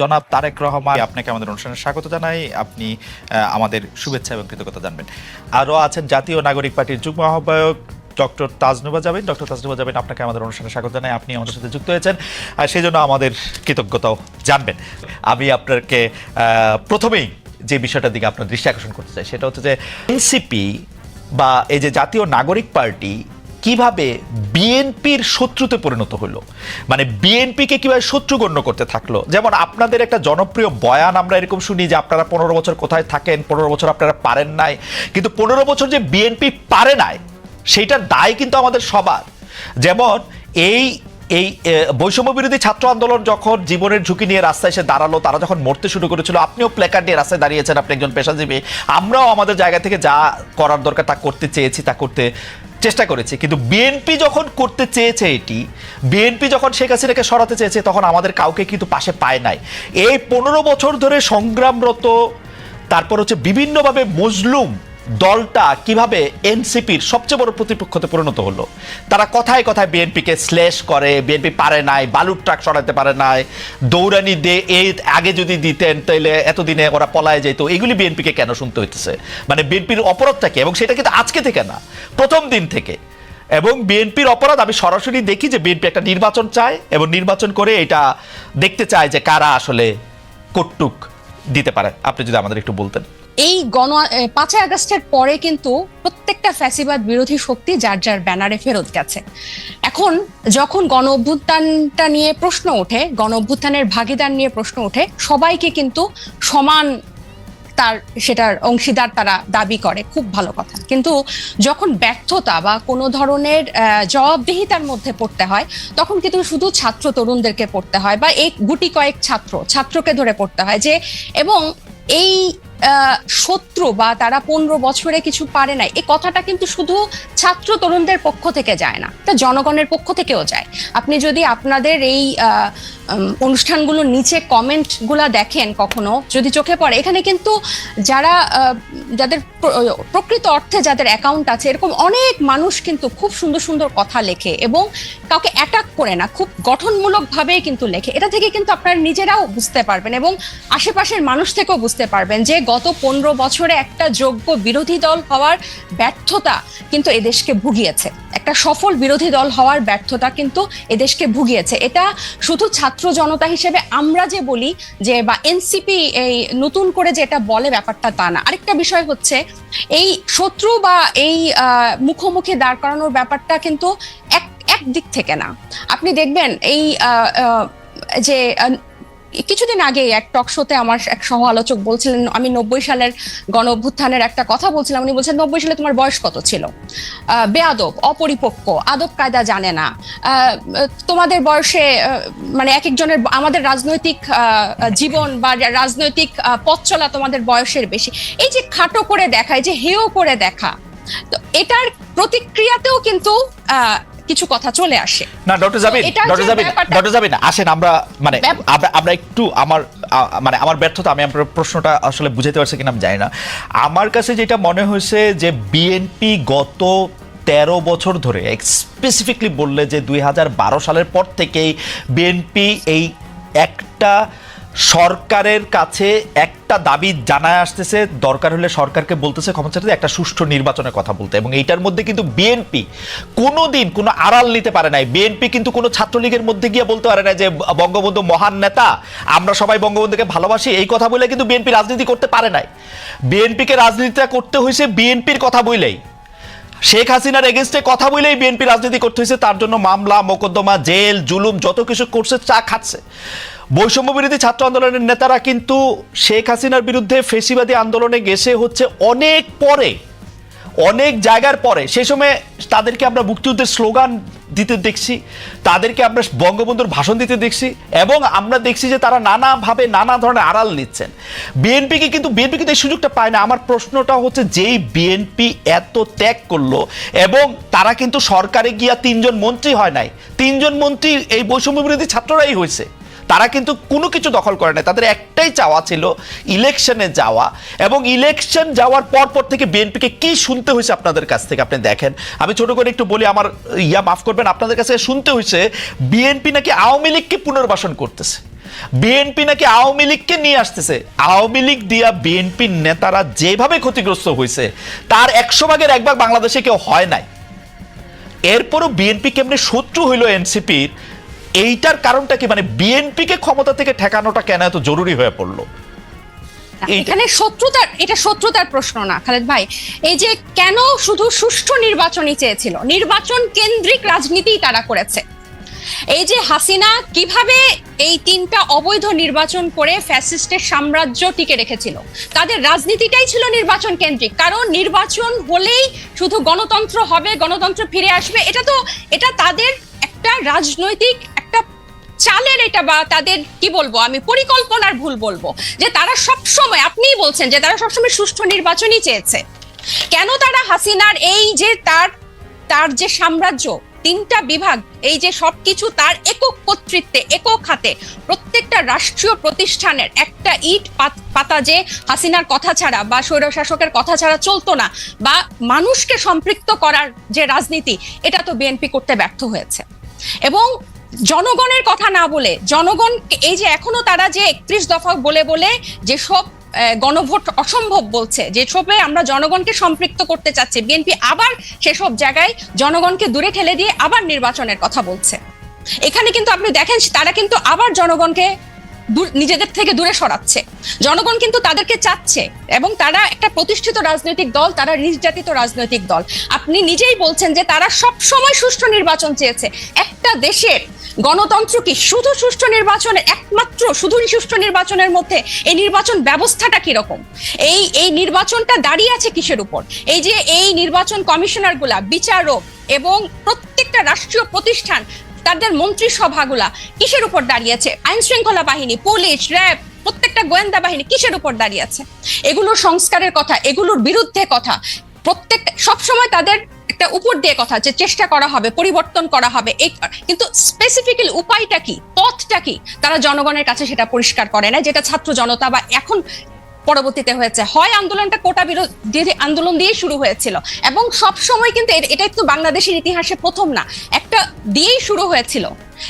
জনাব তারেক রহমান, আপনাকে আমাদের অনুষ্ঠানে স্বাগত জানাই। আপনি আমাদের শুভেচ্ছা এবং কৃতজ্ঞতা জানবেন। আরও আছেন জাতীয় নাগরিক পার্টির যুগ্ম আহ্বায়ক ডক্টর তাজনুবা জাবিন। ডক্টর তাজনুবা জাবিন, আপনাকে আমাদের অনুষ্ঠানে স্বাগত জানাই। আপনি আমাদের সাথে যুক্ত হয়েছেন আর সেই জন্য আমাদের কৃতজ্ঞতাও জানবেন। আমি আপনাকে প্রথমেই যে বিষয়টার দিকে আপনার দৃষ্টি আকর্ষণ করতে চাই সেটা হচ্ছে যে এনসিপি বা এই যে জাতীয় নাগরিক পার্টি কিভাবে বিএনপির শত্রুতে পরিণত হলো, মানে বিএনপিকে কিভাবে শত্রু গণ্য করতে থাকলো। যেমন আপনাদের একটা জনপ্রিয় বয়ান আমরা এরকম শুনি যে আপনারা 15 বছর কোথায় থাকেন, 15 বছর আপনারা পারেন নাই, কিন্তু 15 বছর যে বিএনপি পারে নাই সেইটার দায় কিন্তু আমাদের সবার। যেমন এই বৈষম্য বিরোধী ছাত্র আন্দোলন যখন জীবনের ঝুঁকি নিয়ে রাস্তায় এসে দাঁড়ালো, তারা যখন মরতে শুরু করেছিল, আপনিও প্ল্যাকার্ড নিয়ে রাস্তায় দাঁড়িয়েছেন, আপনি একজন পেশাজীবী। আমরাও আমাদের জায়গা থেকে যা করার দরকার তা করতে চেয়েছি, তা করতে চেষ্টা করেছি। কিন্তু বিএনপি যখন করতে চেয়েছে, বিএনপি যখন শেখ হাসিনাকে সরাতে চেয়েছে, তখন আমাদের কাউকে কিন্তু পাশে পায় নাই। এই 15 বছর ধরে সংগ্রামরত, তারপর হচ্ছে বিভিন্নভাবে মজলুম দলটা কিভাবে এনসিপির সবচেয়ে বড় প্রতিপক্ষতে পরিণত হলো। তারা কথায় কথায় বিএনপিকে শ্লেষ করে, বিএনপি পারে নাই, বালুর ট্রাক সরাতে পারে নাই, দৌড়ানি দিয়ে এই আগে যদি দিতেন তাহলে এতদিনে ওরা পলায় যেত। এগুলি বিএনপিকে কেন শুনতে হইতেছে? মানে বিএনপির অপরাধটা কি? এবং সেটা কিন্তু আজকে থেকে না, প্রথম দিন থেকে। এবং বিএনপির অপরাধ আমি সরাসরি দেখি যে বিএনপি একটা নির্বাচন চায় এবং নির্বাচন করে এটা দেখতে চায় যে কারা আসলে কটুক দিতে পারে। আপনি যদি আমাদের একটু বলতেন। এই 5 আগস্টের পরে কিন্তু প্রত্যেকটা ফ্যাসিবাদ বিরোধী শক্তি যার যার ব্যানারে ফেরত গেছে। এখন যখন গণ অভ্যুত্থানটা নিয়ে প্রশ্ন ওঠে, গণ অভ্যুত্থানের ভাগিদার নিয়ে প্রশ্ন ওঠে, সবাইকে কিন্তু সমান সেটার অংশীদার তারা দাবি করে, খুব ভালো কথা। কিন্তু যখন ব্যর্থতা বা কোনো ধরনের জবাবদিহিতার মধ্যে পড়তে হয়, তখন কিন্তু শুধু ছাত্র তরুণদেরকে পড়তে হয় বা এই গুটি কয়েক ছাত্রকে ধরে পড়তে হয় যে, এবং এই শত্রু বা তারা 15 বছরে কিছু পারে নাই, এই কথাটা কিন্তু শুধু ছাত্র তরুণদের পক্ষ থেকে যায় না, এটা জনগণের পক্ষ থেকেও যায়। আপনি যদি আপনাদের এই অনুষ্ঠানগুলোর নিচে কমেন্টগুলো দেখেন, কখনো যদি চোখে পড়ে, এখানে কিন্তু যাদের প্রকৃত অর্থে যাদের অ্যাকাউন্ট আছে, এরকম অনেক মানুষ কিন্তু খুব সুন্দর সুন্দর কথা লেখে এবং কাউকে অ্যাটাক করে না, খুব গঠনমূলকভাবেই কিন্তু লেখে। এটা থেকে কিন্তু আপনারা নিজেরাও বুঝতে পারবেন এবং আশেপাশের মানুষ থেকেও বুঝতে পারবেন যে গত 15 বছরে একটা যোগ্য বিরোধী দল হওয়ার ব্যর্থতা কিন্তু এদেশকে ভুগিয়েছে। একটা সফল বিরোধী দল হওয়ার ব্যর্থতা কিন্তু এদেশকে ভুগিয়েছে। এটা শুধু ছাত্র জনতা হিসেবে আমরা যে বলি যে, বা এনসিপি এই নতুন করে যেটা বলে, ব্যাপারটা তা না। আরেকটা বিষয় হচ্ছে, এই শত্রু বা এই মুখোমুখি দাঁড় করানোর ব্যাপারটা কিন্তু এক দিক থেকে না। আপনি দেখবেন এই যে কিছুদিন আগে এক টক শোতে আমার এক সহ আলোচক বলছিলেন, আমি 90 সালের গণ অভ্যুত্থানের একটা কথা বলছিলাম, উনি বলছেন 90 সালে তোমার বয়স কত ছিল, বেয়াদব, অপরিপক্ক, আদব কায়দা জানে না, তোমাদের বয়সে মানে এক একজনের, আমাদের রাজনৈতিক জীবন বা রাজনৈতিক পথ চলা তোমাদের বয়সের বেশি। এই যে খাটো করে দেখা, এই যে হেয় করে দেখা, তো এটার প্রতিক্রিয়াতেও কিন্তু কিছু কথা চলে আসে। না ডক্টর জাবিন আসেন আমরা একটু আমার ব্যর্থতা, আমি আপনার প্রশ্নটা আসলে বুঝাতে পারছি কিনা আমি জানি না। আমার কাছে যেটা মনে হয়েছে যে বিএনপি গত 13 বছর ধরে, স্পেসিফিকলি বললে যে 2012 সালের পর থেকেই বিএনপি এই একটা সরকারের কাছে একটা দাবি জানায় আসতেছে, দরকার হলে সরকারকে বলতেছে ক্ষমতা চাইতে একটা সুষ্ঠু নির্বাচনের কথা বলতে। এবং এইটার মধ্যে কিন্তু বিএনপি কোনোদিন কোনো আড়াল নিতে পারে নাই। বিএনপি কিন্তু কোনো ছাত্রলীগের মধ্যে গিয়ে বলতে পারে না যে বঙ্গবন্ধু মহান নেতা, আমরা সবাই বঙ্গবন্ধুকে ভালোবাসি, এই কথা বলে কিন্তু বিএনপি রাজনীতি করতে পারে নাই। বিএনপিকে রাজনীতিটা করতে হয়েছে বিএনপির কথা বলেই, শেখ হাসিনার এগেনস্টে কথা বলেই বিএনপি রাজনীতি করতে হয়েছে। তার জন্য মামলা, মোকদ্দমা, জেল, জুলুম যত কিছু করছে, চা খাচ্ছে। বৈষম্য বিরোধী ছাত্র আন্দোলনের নেতারা কিন্তু শেখ হাসিনার বিরুদ্ধে ফেসিবাদী আন্দোলনে গেছে হচ্ছে অনেক পরে, অনেক জায়গার পরে। সেই সময় তাদেরকে আমরা মুক্তিযুদ্ধের স্লোগান দিতে দেখছি, তাদেরকে আমরা বঙ্গবন্ধুর ভাষণ দিতে দেখছি, এবং আমরা দেখছি যে তারা নানাভাবে নানা ধরনের আড়াল নিচ্ছেন। বিএনপি কিন্তু এই সুযোগটা পায় না। আমার প্রশ্নটা হচ্ছে, যেই বিএনপি এত ত্যাগ করলো এবং তারা কিন্তু সরকারে গিয়া 3 জন মন্ত্রী হয় নাই, 3 জন মন্ত্রী এই বৈষম্য বিরোধী ছাত্ররাই হয়েছে, তারা কিন্তু কোনো কিছু দখল করে না, তাদের একটাই চাওয়া ছিল ইলেকশনে যাওয়া। এবং ইলেকশন যাওয়ার পর থেকে বিএনপিকে কি শুনতে হয়েছে আপনাদের কাছ থেকে আপনি দেখেন। আমি ছোট করে একটু বলি, আমার মাফ করবেন, আপনাদের কাছে শুনতে হয়েছে বিএনপি নাকি আওয়ামী লীগকে পুনর্বাসন করতেছে, বিএনপি নাকি আওয়ামী লীগকে নিয়ে আসতেছে। আওয়ামী লীগ দিয়া বিএনপির নেতারা যেভাবে ক্ষতিগ্রস্ত হয়েছে তার 100 ভাগের 1 ভাগ বাংলাদেশে কেউ হয় নাই। এরপরও বিএনপি কেমনে শত্রু হইল এনসিপির, এইটার কারণটা কি? মানে বিএনপিকে ক্ষমতা থেকে ঠেকানোটা কেন এত জরুরি হয়ে পড়লো? এখানে শত্রুতার প্রশ্ন না খালেদ ভাই। এই যে কেন শুধু সুষ্ঠু নির্বাচনই চেয়েছিল, নির্বাচন কেন্দ্রিক রাজনীতি তারা করেছে। এই যে হাসিনা কিভাবে এই 3টা অবৈধ নির্বাচন করে ফ্যাসিস্টের সাম্রাজ্য টিকে রেখেছিল, তাদের রাজনীতিটাই ছিল নির্বাচন কেন্দ্রিক। কারণ নির্বাচন হলেই শুধু গণতন্ত্র হবে, গণতন্ত্র ফিরে আসবে, এটা তাদের একটা রাজনৈতিক একটা চালের, এটা বা তাদের কি বলবো আমি, পরিকল্পনার ভুল বলবো, যে তারা সবসময়, আপনিই বলছেন যে তারা সবসময় সুষ্ঠু নির্বাচনই চেয়েছে। কেন তারা হাসিনার এই যে তার যে সাম্রাজ্য, 3টা বিভাগ, এই যে সবকিছু তার একক কর্তৃত্বে, একক হাতে, প্রত্যেকটা রাষ্ট্রীয় প্রতিষ্ঠানের একটা ইট পাতা যে হাসিনার কথা ছাড়া বা স্বৈরশাসকের কথা ছাড়া চলতো না, বা মানুষকে সম্পৃক্ত করার যে রাজনীতি, এটা তো বিএনপি করতে ব্যর্থ হয়েছে। এবং জনগণের কথা না বলে, জনগণ এই যে এখনো তারা যে 31 দফা বলে বলে যেসব গণভোট অসম্ভব বলছে, যেসবে আমরা জনগণকে সম্পৃক্ত করতে চাচ্ছি, বিএনপি আবার সেসব জায়গায় জনগণকে দূরে ঠেলে দিয়ে আবার নির্বাচনের কথা বলছে। এখানে কিন্তু আপনি দেখেন তারা কিন্তু আবার জনগণকে নিজেদের থেকে দূরে সরাচ্ছে। জনগণ কিন্তু তাদেরকে চাচ্ছে, এবং তারা একটা প্রতিষ্ঠিত রাজনৈতিক দল, তারা নির্যাতিত রাজনৈতিক দল। আপনি নিজেই বলছেন যে তারা সব সময় সুষ্ঠু নির্বাচন চেয়েছে। একটা দেশের গণতন্ত্র কি শুধু সুষ্ঠু নির্বাচনের, একমাত্র শুধু সুষ্ঠু নির্বাচনের মধ্যে এই নির্বাচন ব্যবস্থাটা কিরকম, এই নির্বাচনটা দাঁড়িয়ে আছে কিসের উপর? এই যে এই নির্বাচন কমিশনারগুলা, বিচারক এবং প্রত্যেকটা রাষ্ট্রীয় প্রতিষ্ঠান, তাদের মন্ত্রিসভাগুলা কিসের উপর দাঁড়িয়ে আছে? আইন শৃঙ্খলা বাহিনী, পুলিশ, র্যাব, প্রত্যেকটা গোয়েন্দা বাহিনী কিসের উপর দাঁড়িয়ে আছে? এগুলোর সংস্কারের কথা, এগুলোর বিরুদ্ধে কথা, প্রত্যেকটা সবসময় তাদের একটা উপর দিয়ে কথা, যে চেষ্টা করা হবে, পরিবর্তন করা হবে, কিন্তু স্পেসিফিক্যালি উপায়টা কি, পথটা কি, তারা জনগণের কাছে সেটা পরিষ্কার করে না। যেটা ছাত্র জনতা বা এখন পরবর্তীতে হয়েছে, হয় আন্দোলনটা কোটা বিরোধী আন্দোলন দিয়ে শুরু হয়েছিল, এবং সব সময় কিন্তু এটা তো বাংলাদেশের ইতিহাসে প্রথম না, একটা দিয়েই শুরু হয়েছিল।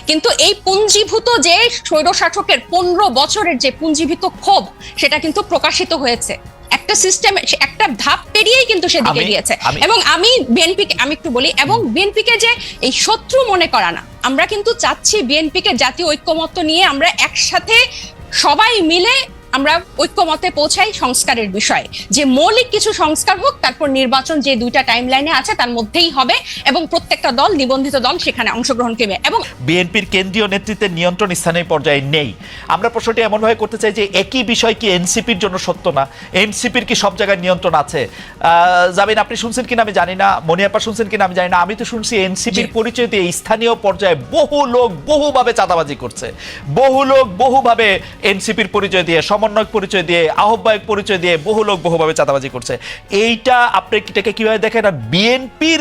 কিন্তু এই পুঞ্জীভূত যে স্বৈরশাসকের 15 বছরের যে পুঞ্জীভূত ক্ষোভ, সেটা কিন্তু প্রকাশিত হয়েছে একটা সিস্টেম, একটা ধাপ পেরিয়েই কিন্তু সেদিকে গিয়েছে। এবং আমি একটু বলি, এবং বিএনপিকে যে এই শত্রু মনে করা না, আমরা কিন্তু চাচ্ছি বিএনপিকে জাতীয় ঐক্যমত্য নিয়ে আমরা একসাথে সবাই মিলে আমরা ঐক্যমতে পৌঁছাই সংস্কারের বিষয়ে, যে মৌলিক কিছু সংস্কার হোক, তারপর নির্বাচন যে 2টা টাইম লাইনে আছে তার মধ্যেই হবে, এবং প্রত্যেকটা দল, নিবন্ধিত দল সেখানে অংশগ্রহণ করবে। এবং বিএনপির কেন্দ্রীয় নেতৃত্বের নিয়ন্ত্রণ স্থানীয় পর্যায়ে নেই। আমরা প্রশ্নটি এমনভাবে করতে চাই যে একই বিষয় কি এনসিপির জন্য সত্য না? এনসিপির কি সব জায়গায় নিয়ন্ত্রণ আছে? জামিন, আপনি শুনছেন কিনা আমি জানি না, মনিয়াপা শুনছেন কিনা আমি জানি না, আমি তো শুনছি এনসিপির পরিচয় দিয়ে স্থানীয় পর্যায়ে বহু লোক বহুভাবে চাঁদাবাজি করছে, বহু লোক বহুভাবে এনসিপির পরিচয় দিয়ে, সমন্বয়ক পরিচয় দিয়ে, আহ্বায়ক পরিচয় দিয়ে বহু লোক বহুভাবে চাঁদাবাজি করছে। এইটা আপনি এটাকে কিভাবে দেখেন? আর বিএনপির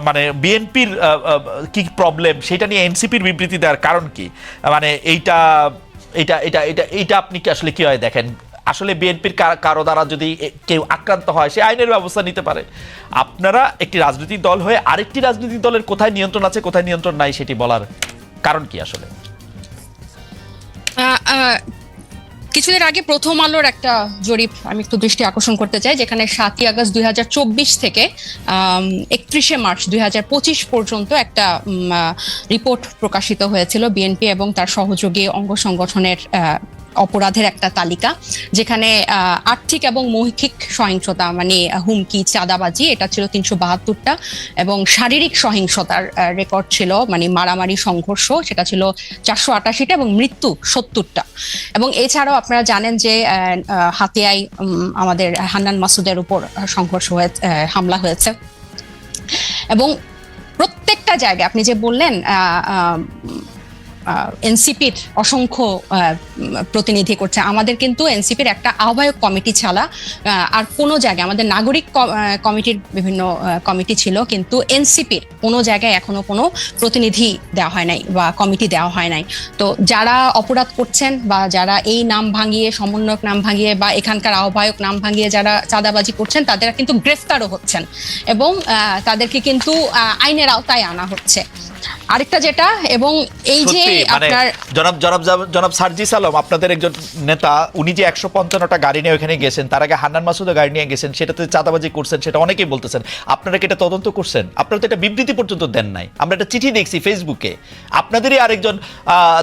মানে বিএনপির কি প্রবলেম, সেটা নিয়ে এনসিপির বিবৃতি দেওয়ার কারণ কি? মানে এইটা এটা এটা এটা এইটা আপনি কি আসলে কিভাবে দেখেন? আসলে বিএনপির কারো দ্বারা যদি কেউ আক্রান্ত হয়, সে আইনের ব্যবস্থা নিতে পারে। আপনারা একটি রাজনৈতিক দল হয়ে আরেকটি রাজনৈতিক দলের কোথায় নিয়ন্ত্রণ আছে, কোথায় নিয়ন্ত্রণ নাই, সেটি বলার কারণ কি আসলে? কিছুদিন আগে প্রথম আলোর একটা জরিপ আমি একটু দৃষ্টি আকর্ষণ করতে চাই, যেখানে 7ই আগস্ট 2024 থেকে 31শে মার্চ 2025 পর্যন্ত একটা রিপোর্ট প্রকাশিত হয়েছিল বিএনপি এবং তার সহযোগী অঙ্গ সংগঠনের অপরাধের একটা তালিকা, যেখানে আর্থিক এবং মৌখিক সহিংসতা মানে হুমকি, চাঁদাবাজি, এটা ছিল 372টা, এবং শারীরিক সহিংসতার রেকর্ড ছিল, মানে মারামারি, সংঘর্ষ, সেটা ছিল 488টা, এবং মৃত্যু 70টা। এবং এছাড়াও আপনারা জানেন যে হাতিয়ায় আমাদের হান্নান মাসুদের উপর সংঘর্ষ হয়েছে, হামলা হয়েছে। এবং প্রত্যেকটা জায়গায় আপনি যে বললেন এনসিপির অসংখ্য প্রতিনিধি করছে। আমাদের কিন্তু এনসিপির একটা আহ্বায়ক কমিটি ছাড়া আর কোনো জায়গায়, আমাদের নাগরিক কমিটির বিভিন্ন কমিটি ছিল, কিন্তু এনসিপির কোনো জায়গায় এখনো কোনো প্রতিনিধি দেওয়া হয় নাই বা কমিটি দেওয়া হয় নাই। তো যারা অপরাধ করছেন বা যারা এই নাম ভাঙিয়ে, সমন্বয়ক নাম ভাঙিয়ে বা এখানকার আহ্বায়ক নাম ভাঙিয়ে যারা চাঁদাবাজি করছেন, তাদের কিন্তু গ্রেফতারও হচ্ছেন এবং তাদেরকে কিন্তু আইনের আওতায় আনা হচ্ছে। আরেকটা যেটা, এবং এই যে আপনার জনাব সার্জিস আলম, আপনাদের একজন নেতা, উনি যে 155টা গাড়ি নিয়ে ওখানে গেছেন, তার আগে হান্নান মাসুদও গাড়ি নিয়ে গেছেন, সেটাতে চাঁদাবাজি করছেন, সেটা অনেকেই বলতেছেন। আপনারা কি এটা তদন্ত করছেন? আপনারা তো এটা বিবৃতি পর্যন্ত দেন নাই। আমরা একটা চিঠি দেখছি ফেসবুকে, আপনাদেরই আরেকজন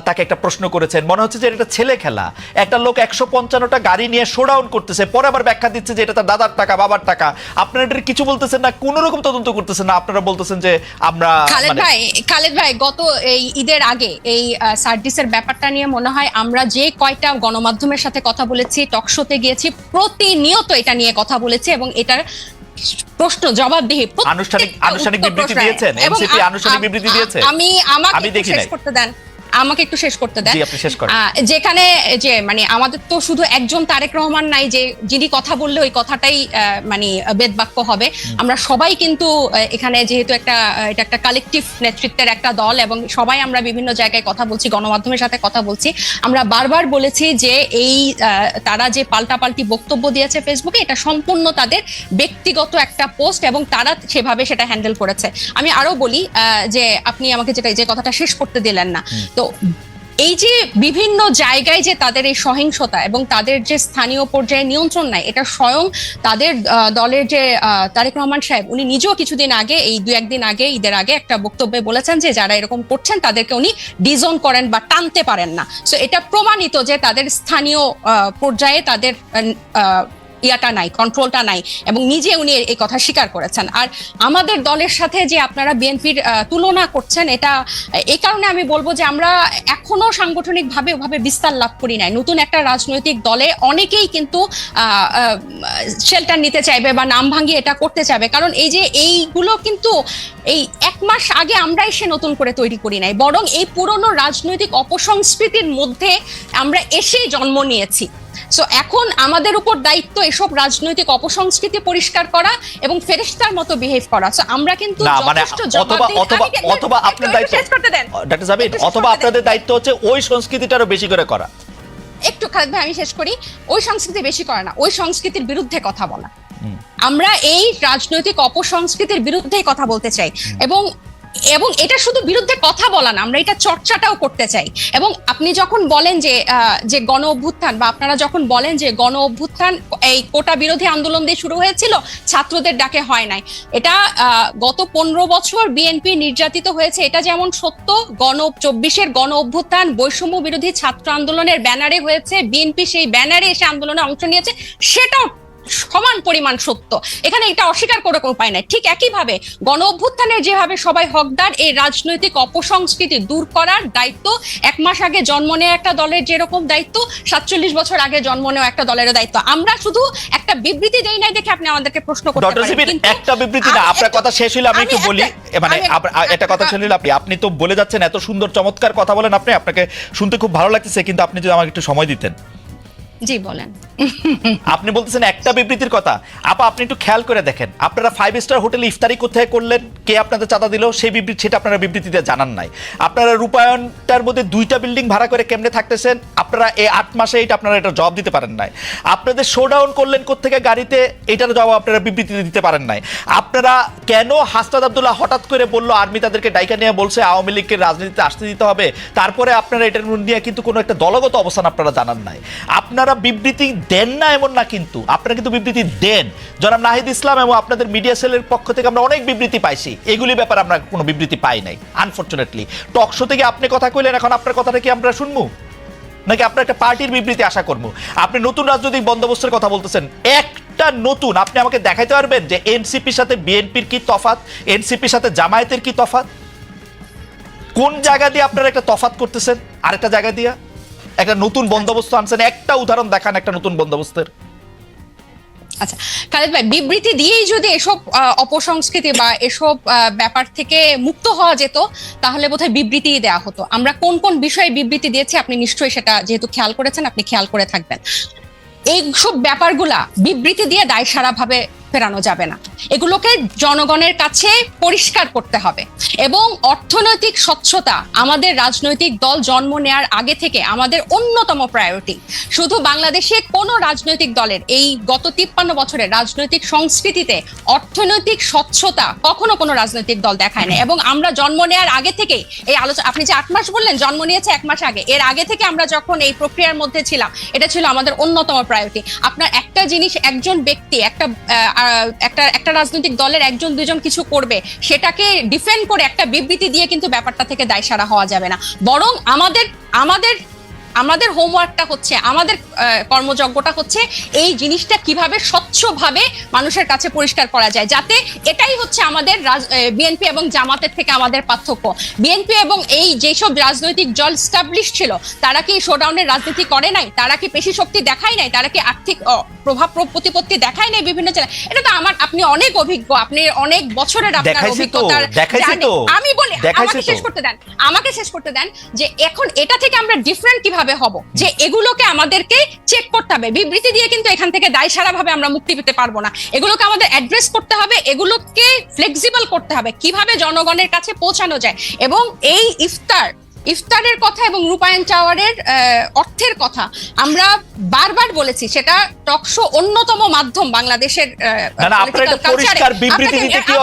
তাকে একটা প্রশ্ন করেছেন, মনে হচ্ছে যে এটা ছেলে খেলা। একটা লোক 155টা গাড়ি নিয়ে শোডাউন করতেছে, পরে আবার ব্যাখ্যা দিচ্ছে যে এটা তার দাদার টাকা, বাবার টাকা। আপনারা এটা কিছু বলতেছেন না, কোনো রকম তদন্ত করতেছেন না। আপনারা বলতেছেন যে আমরা খালেদ ভাই, গত এই ঈদের আগে এই সার্ভিসের ব্যাপারটা নিয়ে মনে হয় আমরা যে কয়টা গণমাধ্যমের সাথে কথা বলেছি, টকশোতে গিয়েছি, প্রতিনিয়ত এটা নিয়ে কথা বলেছি এবং এটার প্রশ্ন জবাবদিহি আনুষ্ঠানিক বিবৃতি দিয়েছেন। এনসিপি আনুষ্ঠানিক বিবৃতি দিয়েছে। আমাকে শেষ করতে দেন, আমাকে একটু শেষ করতে দেন। যেখানে যে মানে আমাদের তো শুধু একজন তারেক রহমান নাই যে যিনি কথা বললে ওই কথাটাই মানে বেদবাক্য হবে। আমরা সবাই কিন্তু এখানে, যেহেতু এটা একটা কালেকটিভ নেতৃত্বের একটা দল এবং সবাই আমরা বিভিন্ন জায়গায় কথা বলছি, গণমাধ্যমের সাথে কথা বলছি। আমরা বারবার বলেছি যে এই তারা যে পাল্টাপাল্টি বক্তব্য দিয়েছে ফেসবুকে, এটা সম্পূর্ণ তাদের ব্যক্তিগত একটা পোস্ট এবং তারা সেভাবে সেটা হ্যান্ডেল করেছে। আমি আরো বলি যে আপনি আমাকে যে কথাটা শেষ করতে দিলেন না, তো এই যে বিভিন্ন জায়গায় যে তাদের এই সহিংসতা এবং তাদের যে স্থানীয় পর্যায়ে নিয়ন্ত্রণ নাই, এটা স্বয়ং তাদের দলের যে তারেক রহমান সাহেব, উনি নিজেও কিছুদিন আগে, এই 2-1 দিন আগে, ঈদের আগে একটা বক্তব্যে বলেছেন যে যারা এরকম করছেন তাদেরকে উনি ডিজোন করেন বা টানতে পারেন না। সো এটা প্রমাণিত যে তাদের স্থানীয় পর্যায়ে তাদের ইয়াটা নাই, কন্ট্রোলটা নাই, এবং নিজে উনি এই কথা স্বীকার করেছেন। আর আমাদের দলের সাথে যে আপনারা বিএনপির তুলনা করছেন, এটা এই কারণে আমি বলবো যে আমরা এখনো সাংগঠনিকভাবে ওভাবে বিস্তার লাভ করি নাই। নতুন একটা রাজনৈতিক দলে অনেকেই কিন্তু শেল্টার নিতে চাইবে বা নাম ভাঙিয়ে এটা করতে চাইবে, কারণ এই যে এইগুলো কিন্তু এই 1 মাস আগে আমরা এসে নতুন করে তৈরি করি নাই, বরং এই পুরনো রাজনৈতিক অপসংস্কৃতির মধ্যে আমরা এসেই জন্ম নিয়েছি। সো এখন আমাদের উপর দায়িত্ব এসব রাজনৈতিক অপসংস্কৃতি পরিষ্কার করা এবং ফেরেশতার মতো বিহেভ করা। সো আমরা কিন্তু অথবা আপনার দায়িত্ব, ডাক্তার জাবির, অথবা আপনাদের দায়িত্ব হচ্ছে ওই সংস্কৃতিটারও বেশি করে করা। একটু খালেদ ভাই আমি শেষ করি। ওই সংস্কৃতি বেশি করে না, ওই সংস্কৃতির বিরুদ্ধে কথা বলা। আমরা এই রাজনৈতিক অপসংস্কৃতির বিরুদ্ধেই কথা বলতে চাই এবং এটা শুধু বিরুদ্ধে কথা বলা না, আমরা এটা চর্চাটাও করতে চাই। এবং আপনি যখন বলেন যে গণ অভ্যুত্থান, বা আপনারা যখন বলেন যে গণ অভ্যুত্থান এই কোটা বিরোধী আন্দোলন দিয়ে শুরু হয়েছিল, ছাত্রদের ডাকে হয় নাই, এটা গত 15 বছর বিএনপি নির্যাতিত হয়েছে, এটা যেমন সত্য। 24-এর গণ অভ্যুত্থান বৈষম্য বিরোধী ছাত্র আন্দোলনের ব্যানারে হয়েছে, বিএনপি সেই ব্যানারে এসে আন্দোলনে অংশ নিয়েছে, সেটাও সমান পরিমাণ সত্য। এখানে এটা অস্বীকার করে কোনো উপায় নাই। ঠিক একইভাবে গণ অভ্যুত্থানের যেভাবে সবাই হকদার, এই রাজনৈতিক অপসংস্কৃতি দূর করার দায়িত্ব 1 মাস আগে জন্ম নেওয়া একটা দলের যেরকম দায়িত্ব, 47 বছর আগে জন্ম নেওয়া একটা দলেরও দায়িত্ব। আমরা শুধু একটা বিবৃতি দেই নাই দেখে আপনি আমাদেরকে প্রশ্ন করতে পারেন। একটা বিবৃতি না, আপনার কথা শেষ হইলে আমি একটু বলি, মানে একটা কথা শেষ হইলে আপনি তো বলে যাচ্ছেন, এত সুন্দর চমৎকার কথা বলেন আপনি, আপনাকে শুনতে খুব ভালো লাগতেছে, কিন্তু আপনি যদি আমাকে একটু সময় দিতেন। জি বলেন। আপনি বলতেছেন একটা বিবৃতির কথা, আপা আপনি একটু খেয়াল করে দেখেন, আপনারা 5 স্টার হোটেলে ইফতারি কোথায় করলেন, কে আপনাদের চাঁদা দিল, সেই বিবৃতি সেটা আপনারা বিবৃতিতে জানান নাই। আপনারা রূপায়ণটার মধ্যে 2টা বিল্ডিং ভাড়া করে কেমনে থাকতেছেন, আপনারা এই 8 মাসে এটা আপনারা এটা জবাব দিতে পারেন নাই। আপনাদের শোডাউন করলেন কোত্থেকে গাড়িতে, এটার জবাব আপনারা বিবৃতিতে দিতে পারেন নাই। আপনারা কেন হাসনাত আব্দুল্লাহ হঠাৎ করে বললো আর্মি তাদেরকে ডাইকা নিয়ে বলছে আওয়ামী লীগকে রাজনীতিতে আসতে দিতে হবে, তারপরে আপনারা এটার নিয়ে কিন্তু কোনো একটা দলগত অবস্থান আপনারা জানান নাই। আপনারা বিবৃতি দেন না এমন না, কিন্তু আপনারা কিন্তু বিবৃতি দেন। জনাব নাহিদ ইসলাম এবং আপনাদের মিডিয়া সেলের পক্ষ থেকে আমরা অনেক বিবৃতি পাইছি, এগুলি ব্যাপারে আমরা কোনো বিবৃতি পাই নাই আনফরচুনেটলি। টক শো থেকে আপনি কথা কইলেন, এখন আপনার কথাটা কি আমরা শুনবো নাকি আপনার একটা পার্টির বিবৃতি আশা করবো? আপনি নতুন রাজনৈতিক বন্দোবস্তের কথা বলতেছেন, একটা নতুন আপনি আমাকে দেখাইতে পারবেন যে এনসিপির সাথে বিএনপির কি তফাৎ, এনসিপির সাথে জামায়াতের কি তফাৎ? কোন জায়গা দিয়ে আপনারা একটা তফাৎ করতেছেন আরেকটা জায়গা দিয়ে একটা নতুন বন্দোবস্ত আনছেন? একটা উদাহরণ দেখান একটা নতুন বন্দোবস্তের। আচ্ছা খালেদ ভাই, বিবৃতি দিয়েই যদি এসব অপসংস্কৃতি বা এসব ব্যাপার থেকে মুক্ত হওয়া যেত তাহলে বোধহয় বিবৃতিই দেওয়া হতো। আমরা কোন কোন বিষয়ে বিবৃতি দিয়েছি আপনি নিশ্চয়ই সেটা যেহেতু খেয়াল করেছেন, আপনি খেয়াল করে থাকবেন। এইসব ব্যাপারগুলা বিবৃতি দিয়ে দায়সারা ভাবে ফেরানো যাবে না, এগুলোকে জনগণের কাছে পরিষ্কার করতে হবে। এবং অর্থনৈতিক স্বচ্ছতা আমাদের রাজনৈতিক দল জন্ম নেওয়ার আগে থেকে আমাদের অন্যতম প্রায়োরিটি। শুধু বাংলাদেশে কোনো রাজনৈতিক দলের এই গত 53 বছরের রাজনৈতিক সংস্কৃতিতে অর্থনৈতিক স্বচ্ছতা কখনো কোনো রাজনৈতিক দল দেখায় না। এবং আমরা জন্ম নেওয়ার আগে থেকেই এই আলোচনা, আপনি যে 8 মাস বললেন, জন্ম নিয়েছে 1 মাস আগে, এর আগে থেকে আমরা যখন এই প্রক্রিয়ার মধ্যে ছিলাম, এটা ছিল আমাদের অন্যতম প্রায়োরিটি। আপনার একটা জিনিস, একজন ব্যক্তি একটা রাজনৈতিক দলের একজন দুজন কিছু করবে, সেটাকে ডিফেন্ড করে একটা বিবৃতি দিয়ে কিন্তু ব্যাপারটা থেকে দায়সারা হওয়া যাবে না। বরং আমাদের হোমওয়ার্কটা হচ্ছে, আমাদের কর্মযজ্ঞটা হচ্ছে এই জিনিসটা কিভাবে স্বচ্ছভাবে মানুষের কাছে পরিষ্কার করা যায়, যাতে এটাই হচ্ছে আমাদের বিএনপি এবং জামাতের থেকে আমাদের পার্থক্য। বিএনপি এবং এই যেসব রাজনৈতিক দল স্টাবলিশ ছিল, তারা কি শোডাউনের রাজনীতি করে নাই? তারা কি পেশি শক্তি দেখায় নাই? তারা কি আর্থিক প্রভাব প্রতিপত্তি দেখায় নাই বিভিন্ন জেলায়? এটা তো আপনি অনেক অভিজ্ঞ, আপনি অনেক বছরের আপনার অভিজ্ঞতার। আমি বলি, আমাকে শেষ করতে দেন যে এখন এটা থেকে আমরা ডিফারেন্ট কিভাবে হব, যে এগুলোকে আমাদেরকে চেক করতে হবে। বিবৃতি দিয়ে কিন্তু এখান থেকে দায়সারা ভাবে আমরা মুক্তি পেতে পারবো না। এগুলোকে আমাদের অ্যাড্রেস করতে হবে, এগুলোকে ফ্লেক্সিবল করতে হবে, কিভাবে জনগণের কাছে পৌঁছানো যায়। এবং এই ইফতারের কথা এবং রূপায়ণ টাওয়ারের অর্থের কথা আমরা বারবার বলেছি, সেটা টকশো অন্যতম মাধ্যম বাংলাদেশের পরিষ্কার বিবৃতি দিতে কি